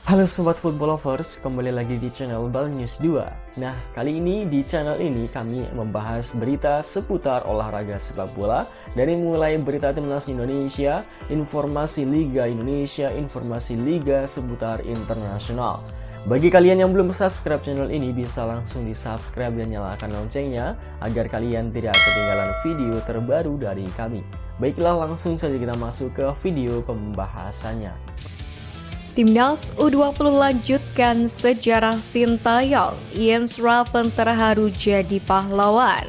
Halo Sobat Football Lovers, kembali lagi di channel Bal News 2. Nah, kali ini di channel ini kami membahas berita seputar olahraga sepak bola. Dari mulai berita timnas Indonesia, informasi Liga Indonesia, informasi Liga seputar internasional. Bagi kalian yang belum subscribe channel ini, bisa langsung di subscribe dan nyalakan loncengnya agar kalian tidak ketinggalan video terbaru dari kami. Baiklah, langsung saja kita masuk ke video pembahasannya. Timnas U20 lanjutkan sejarah Sintayong. Jens Raven terharu jadi pahlawan.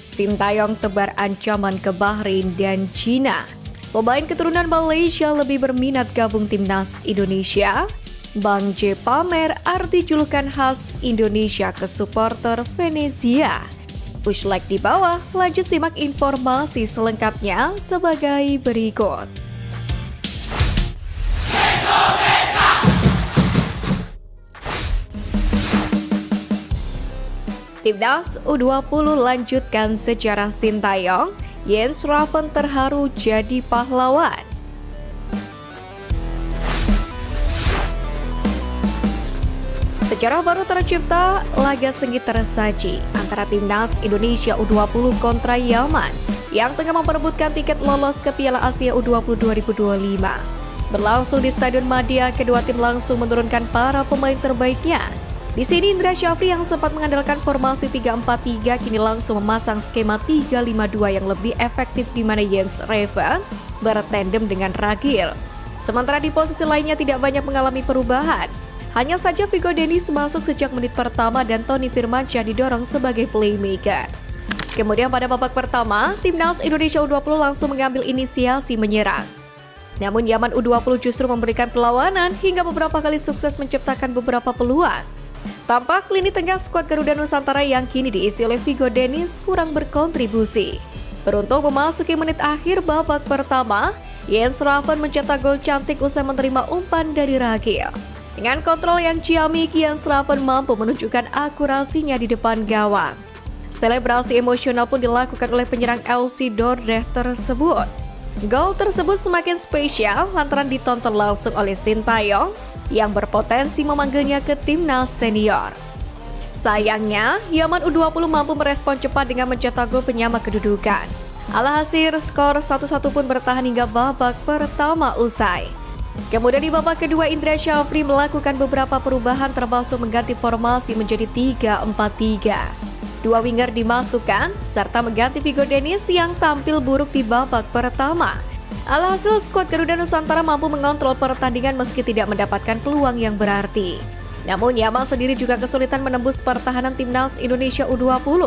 Sintayong tebar ancaman ke Bahrain dan Cina. Pemain keturunan Malaysia lebih berminat gabung Timnas Indonesia. Bang J pamer arti julukan khas Indonesia ke supporter Venezia. Push like di bawah, lanjut simak informasi selengkapnya sebagai berikut. Timnas U20 lanjutkan sejarah Sintayong. Jens Raven terharu jadi pahlawan. Sejarah baru tercipta, laga sengit tersaji antara Timnas Indonesia U20 kontra Yaman yang tengah memperebutkan tiket lolos ke Piala Asia U20 2025. Berlangsung di Stadion Madia, kedua tim langsung menurunkan para pemain terbaiknya. Di sini Indra Syafri yang sempat mengandalkan formasi 3-4-3 kini langsung memasang skema 3-5-2 yang lebih efektif, di mana Jens Raven bertandem dengan Ragil. Sementara di posisi lainnya tidak banyak mengalami perubahan. Hanya saja Vigo Dennis masuk sejak menit pertama dan Tony Firmansyah didorong sebagai playmaker. Kemudian pada babak pertama, Timnas Indonesia U20 langsung mengambil inisiasi menyerang. Namun Yaman U20 justru memberikan perlawanan hingga beberapa kali sukses menciptakan beberapa peluang. Tampak lini tengah skuad Garuda Nusantara yang kini diisi oleh Vigo Dennis kurang berkontribusi. Beruntung memasuki menit akhir babak pertama, Jens Raven mencetak gol cantik usai menerima umpan dari Ragil. Dengan kontrol yang ciamik, Jens Raven mampu menunjukkan akurasinya di depan gawang. Selebrasi emosional pun dilakukan oleh penyerang LC Dordrecht tersebut. Gol tersebut semakin spesial lantaran ditonton langsung oleh Sintayong yang berpotensi memanggilnya ke timnas senior. Sayangnya, Yaman U20 mampu merespon cepat dengan mencetak gol penyama kedudukan. Alhasil, skor 1-1 pun bertahan hingga babak pertama usai. Kemudian di babak kedua, Indra Syafri melakukan beberapa perubahan termasuk mengganti formasi menjadi 3-4-3. Dua winger dimasukkan, serta mengganti Vigo Dennis yang tampil buruk di babak pertama. Alhasil, skuad Garuda Nusantara mampu mengontrol pertandingan meski tidak mendapatkan peluang yang berarti. Namun Yaman sendiri juga kesulitan menembus pertahanan Timnas Indonesia U20.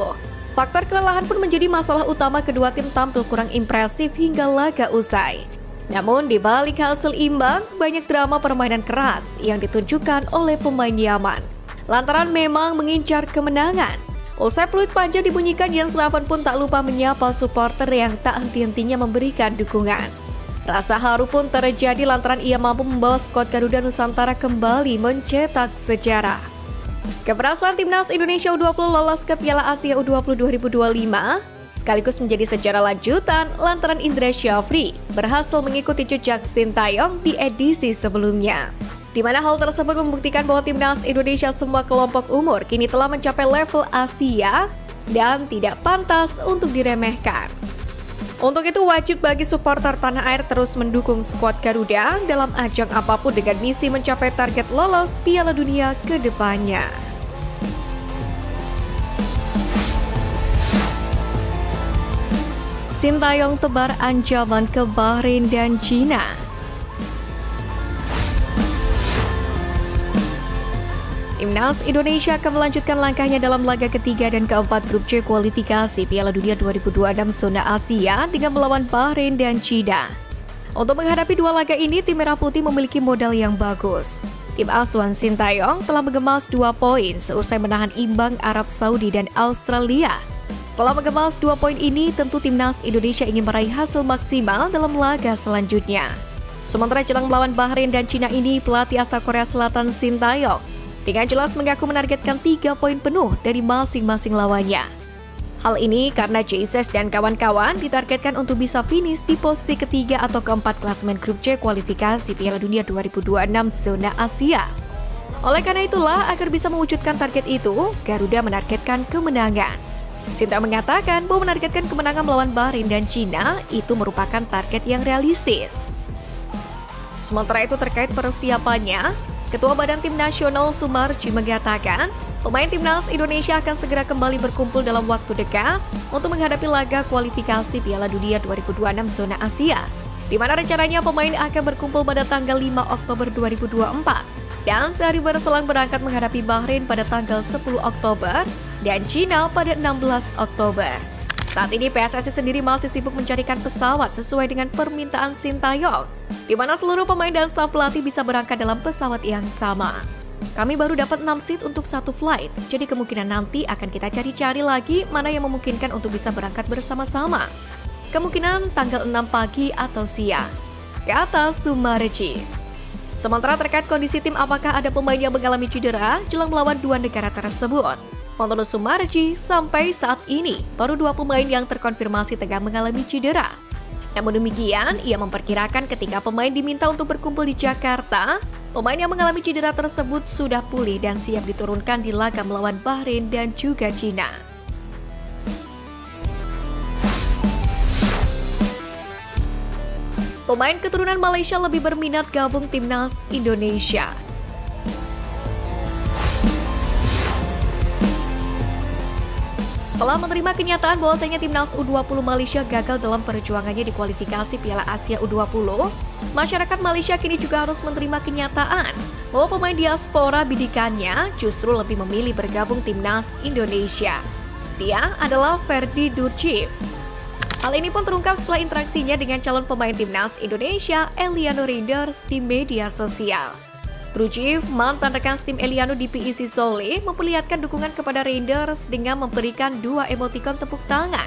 Faktor kelelahan pun menjadi masalah utama, kedua tim tampil kurang impresif hingga laga usai. Namun di balik hasil imbang, banyak drama permainan keras yang ditunjukkan oleh pemain Yaman. Lantaran memang mengincar kemenangan. Usai peluit panjang dibunyikan, Jens Raven pun tak lupa menyapa supporter yang tak henti-hentinya memberikan dukungan. Rasa haru pun terjadi lantaran ia mampu membawa skuad Garuda Nusantara kembali mencetak sejarah. Keberhasilan Timnas Indonesia U20 lolos ke Piala Asia U20 2025 sekaligus menjadi sejarah lanjutan lantaran Indra Syafri berhasil mengikuti jejak Sintayong di edisi sebelumnya. Di mana hal tersebut membuktikan bahwa Timnas Indonesia semua kelompok umur kini telah mencapai level Asia dan tidak pantas untuk diremehkan. Untuk itu wajib bagi supporter tanah air terus mendukung skuad Garuda dalam ajang apapun dengan misi mencapai target lolos Piala Dunia ke depannya. Sintayong tebar ancaman ke Bahrain dan Cina. Timnas Indonesia akan melanjutkan langkahnya dalam laga ketiga dan keempat grup C kualifikasi Piala Dunia 2026 zona Asia dengan melawan Bahrain dan Cina. Untuk menghadapi dua laga ini, tim Merah Putih memiliki modal yang bagus. Tim asuhan Sintayong telah mengemas 2 poin seusai menahan imbang Arab Saudi dan Australia. Setelah mengemas 2 poin ini, tentu Timnas Indonesia ingin meraih hasil maksimal dalam laga selanjutnya. Sementara jelang melawan Bahrain dan Cina ini, pelatih asal Korea Selatan Sintayong dengan jelas mengaku menargetkan 3 poin penuh dari masing-masing lawannya. Hal ini karena Jesus dan kawan-kawan ditargetkan untuk bisa finish di posisi ketiga atau keempat klasemen grup C kualifikasi Piala Dunia 2026 zona Asia. Oleh karena itulah, agar bisa mewujudkan target itu, Garuda menargetkan kemenangan. Sinta mengatakan bahwa menargetkan kemenangan melawan Bahrain dan Cina itu merupakan target yang realistis. Sementara itu terkait persiapannya, Ketua Badan Tim Nasional Sumarji mengatakan, pemain Timnas Indonesia akan segera kembali berkumpul dalam waktu dekat untuk menghadapi laga kualifikasi Piala Dunia 2026 zona Asia, di mana rencananya pemain akan berkumpul pada tanggal 5 Oktober 2024 dan sehari berselang berangkat menghadapi Bahrain pada tanggal 10 Oktober dan Cina pada 16 Oktober. Saat ini PSSI sendiri masih sibuk mencarikan pesawat sesuai dengan permintaan Sintayong, di mana seluruh pemain dan staf pelatih bisa berangkat dalam pesawat yang sama. Kami baru dapat 6 seat untuk satu flight, jadi kemungkinan nanti akan kita cari-cari lagi mana yang memungkinkan untuk bisa berangkat bersama-sama. Kemungkinan tanggal 6 pagi atau siang, kata Sumarji. Sementara terkait kondisi tim apakah ada pemain yang mengalami cedera jelang melawan dua negara tersebut, menurut Sumarji, sampai saat ini baru 2 pemain yang terkonfirmasi tengah mengalami cedera. Namun demikian, ia memperkirakan ketika pemain diminta untuk berkumpul di Jakarta, pemain yang mengalami cedera tersebut sudah pulih dan siap diturunkan di laga melawan Bahrain dan juga Cina. Pemain keturunan Malaysia lebih berminat gabung Timnas Indonesia. Telah menerima kenyataan bahwasanya Timnas U20 Malaysia gagal dalam perjuangannya di kualifikasi Piala Asia U20, masyarakat Malaysia kini juga harus menerima kenyataan bahwa pemain diaspora bidikannya justru lebih memilih bergabung Timnas Indonesia. Dia adalah Ferdi Durciv. Hal ini pun terungkap setelah interaksinya dengan calon pemain Timnas Indonesia, Eliano Reinders, di media sosial. Durciv, mantan rekan tim Eliano di PEC Zwolle, memperlihatkan dukungan kepada Reinders dengan memberikan 2 emotikon tepuk tangan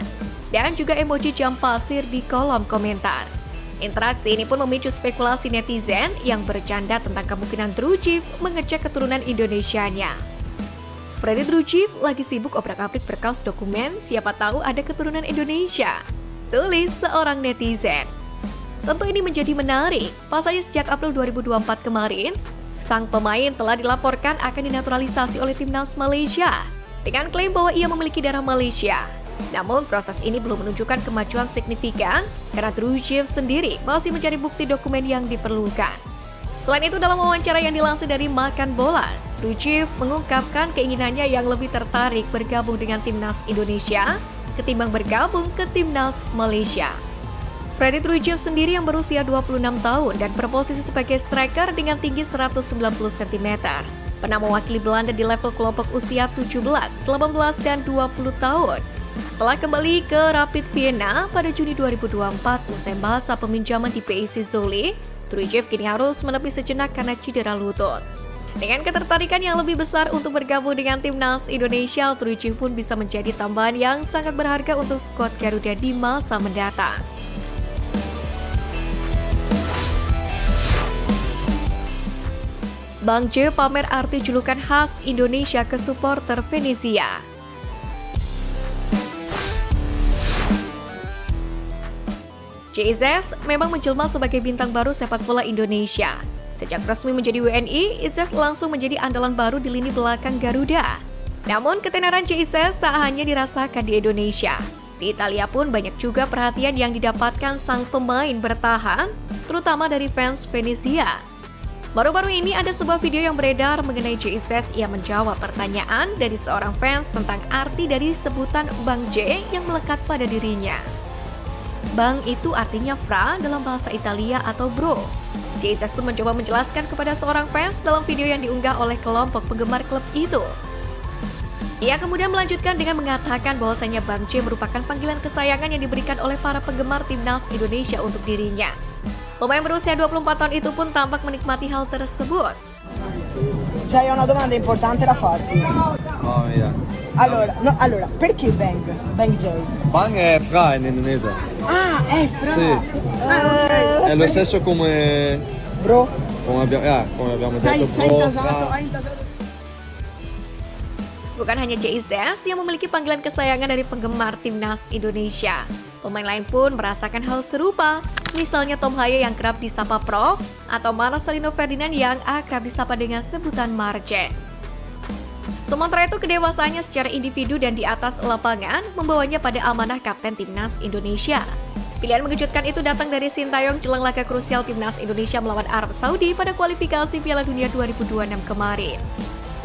dan juga emoji jam pasir di kolom komentar. Interaksi ini pun memicu spekulasi netizen yang bercanda tentang kemungkinan Durciv mengecek keturunan Indonesianya. Ferdi Durciv lagi sibuk obrak-abrik berkas dokumen, siapa tahu ada keturunan Indonesia, tulis seorang netizen. Tentu ini menjadi menarik, pasalnya sejak April 2024 kemarin, sang pemain telah dilaporkan akan dinaturalisasi oleh Timnas Malaysia dengan klaim bahwa ia memiliki darah Malaysia. Namun proses ini belum menunjukkan kemajuan signifikan karena Durciv sendiri masih mencari bukti dokumen yang diperlukan. Selain itu, dalam wawancara yang dilansir dari Makan Bola, Durciv mengungkapkan keinginannya yang lebih tertarik bergabung dengan Timnas Indonesia ketimbang bergabung ke Timnas Malaysia. Ferdi Durciv sendiri yang berusia 26 tahun dan berposisi sebagai striker dengan tinggi 190 cm. Pernah mewakili Belanda di level kelompok usia 17, 18, dan 20 tahun. Telah kembali ke Rapid Vienna pada Juni 2024 usai masa peminjaman di PEC Zwolle. Durciv kini harus menepi sejenak karena cedera lutut. Dengan ketertarikan yang lebih besar untuk bergabung dengan Timnas Indonesia, Durciv pun bisa menjadi tambahan yang sangat berharga untuk skuad Garuda di masa mendatang. Bang J pamer arti julukan khas Indonesia ke supporter Venezia. Izas memang menjelma sebagai bintang baru sepak bola Indonesia. Sejak resmi menjadi WNI, Izas langsung menjadi andalan baru di lini belakang Garuda. Namun ketenaran Izas tak hanya dirasakan di Indonesia. Di Italia pun banyak juga perhatian yang didapatkan sang pemain bertahan, terutama dari fans Venezia. Baru-baru ini ada sebuah video yang beredar mengenai Izas. Ia menjawab pertanyaan dari seorang fans tentang arti dari sebutan Bang J yang melekat pada dirinya. Bang itu artinya fra dalam bahasa Italia atau bro. Izas pun mencoba menjelaskan kepada seorang fans dalam video yang diunggah oleh kelompok penggemar klub itu. Ia kemudian melanjutkan dengan mengatakan bahwasanya Bang J merupakan panggilan kesayangan yang diberikan oleh para penggemar Timnas Indonesia untuk dirinya. Pemain berusia 24 tahun itu pun tampak menikmati hal tersebut. C'hai una domanda importante da farti. Oh iya. Allora, perché Bang? Bang J? Bang è fra in indonesia. Ah, è fra. Sì. Ah, È lo stesso come bro. come abbiamo detto C'hai bro, intasato, fra. hai intasato. Bukan hanya Izas yang memiliki panggilan kesayangan dari penggemar Timnas Indonesia. Pemain lain pun merasakan hal serupa, misalnya Tom Haya yang kerap disapa Prof, atau Marcelino Ferdinand yang akrab disapa dengan sebutan Marce. Sementara itu, kedewasaannya secara individu dan di atas lapangan membawanya pada amanah Kapten Timnas Indonesia. Pilihan mengejutkan itu datang dari Sintayong jelang laga krusial Timnas Indonesia melawan Arab Saudi pada kualifikasi Piala Dunia 2026 kemarin.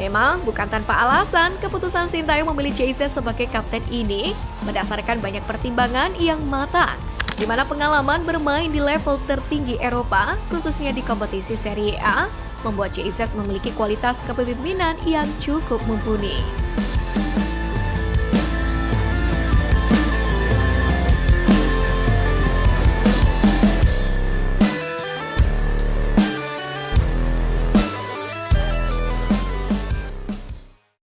Memang bukan tanpa alasan, keputusan Sintayong memilih JZ sebagai kapten ini berdasarkan banyak pertimbangan yang matang, di mana pengalaman bermain di level tertinggi Eropa, khususnya di kompetisi Serie A, membuat JZ memiliki kualitas kepemimpinan yang cukup mumpuni.